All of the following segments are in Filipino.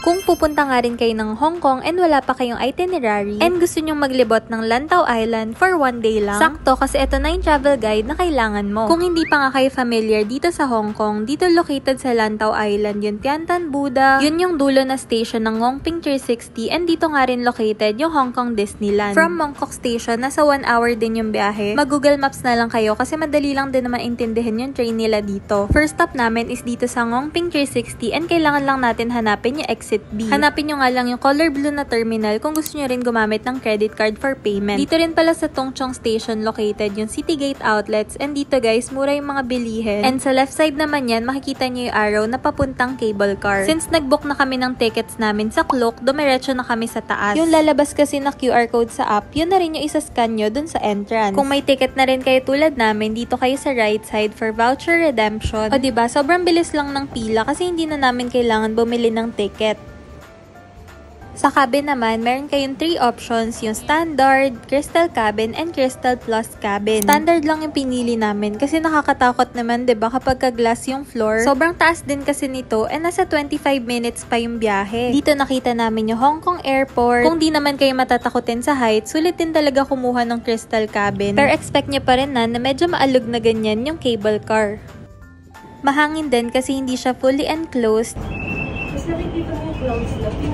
Kung pupunta nga rin kayo ng Hong Kong and wala pa kayong itinerary and gusto nyong maglibot ng Lantau Island for 1 day lang, sakto kasi ito na yung travel guide na kailangan mo. Kung hindi pa nga kayo familiar dito sa Hong Kong, dito located sa Lantau Island yung Tian Tan Buddha, yun yung dulo na station ng Ngongping 360 and dito nga rin located yung Hong Kong Disneyland. From Mongkok Station, nasa 1 hour din yung biyahe. Mag-Google Maps na lang kayo kasi madali lang din naman intindihin yung train nila dito. First stop namin is dito sa Ngongping 360 and kailangan lang natin hanapin yung exit B. Hanapin nyo nga lang yung color blue na terminal kung gusto nyo rin gumamit ng credit card for payment. Dito rin pala sa Tung Chung Station located yung Citygate Outlets and dito guys, mura yung mga bilihin. And sa left side naman yan, makikita nyo yung arrow na papuntang cable car. Since nag-book na kami ng tickets namin sa Klook, dumiretso na kami sa taas. Yung lalabas kasi na QR code sa app, yun na rin yung isa-scan nyo dun sa entrance. Kung may ticket na rin kayo tulad namin, dito kayo sa right side for voucher redemption. O diba, sobrang bilis lang ng pila kasi hindi na namin kailangan bumili ng ticket. Sa cabin naman, meron kayong 3 options, yung Standard, Crystal Cabin, and Crystal Plus Cabin. Standard lang yung pinili namin kasi nakakatakot naman, 'di ba, kapag ka-glass yung floor. Sobrang taas din kasi nito and nasa 25 minutes pa yung biyahe. Dito nakita namin yung Hong Kong Airport. Kung di naman kayo matatakotin sa height, sulit din talaga kumuha ng Crystal Cabin. Pero expect nyo pa rin na medyo maalog na ganyan yung cable car. Mahangin din kasi hindi siya fully enclosed.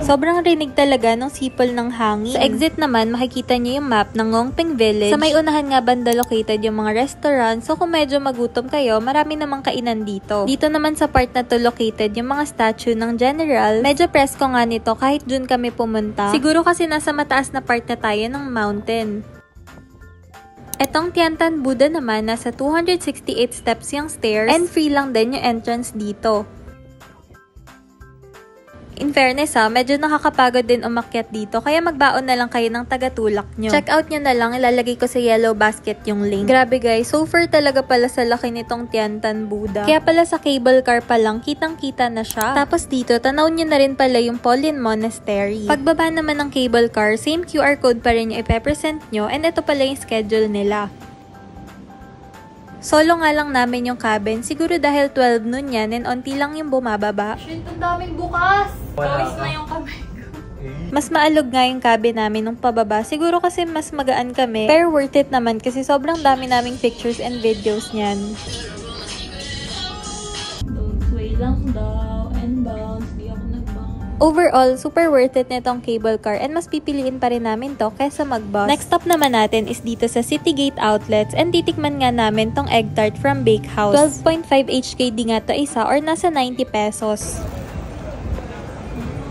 Sobrang rinig talaga ng sipol ng hangin. Sa exit naman, makikita nyo yung map ng Ngongping Village. Sa may unahan nga banda located yung mga restaurant. So kung medyo magutom kayo, marami namang kainan dito. Dito naman sa part na to located yung mga statue ng General. Medyo presko nga nito kahit dun kami pumunta. Siguro kasi nasa mataas na part na tayo ng mountain. Etong Tian Tan Buddha naman, nasa 268 steps yung stairs and free lang din yung entrance dito. In fairness medyo nakakapagod din umakyat dito kaya magbaon na lang kayo ng tagatulak nyo. Check out nyo na lang, ilalagay ko sa yellow basket yung link. Grabe guys, so far talaga pala sa laki nitong Tian Tan Buddha. Kaya pala sa cable car pa lang, kitang-kita na siya. Tapos dito, tanaw nyo na rin pala yung Polin Monastery. Pagbaba naman ng cable car, same QR code pa rin yung ipepresent nyo and ito pala yung schedule nila. Solo nga lang namin yung cabin. Siguro dahil 12 noon yan and onti lang yung bumababa. Shit, ang daming bukas! Pawis na yung kamay ko. Mas maalog nga yung cabin namin nung pababa. Siguro kasi mas magaan kami. Pero worth it naman kasi sobrang dami naming pictures and videos niyan. Don't sway lang daw and bounce. Di ako nag-bounce. Overall, super worth it nitong cable car and mas pipiliin pa rin namin to kaysa mag-bus. Next stop naman natin is dito sa Citygate Outlets and titikman nga namin tong egg tart from Bake House. 12.5 HKD nga to isa or nasa 90 pesos.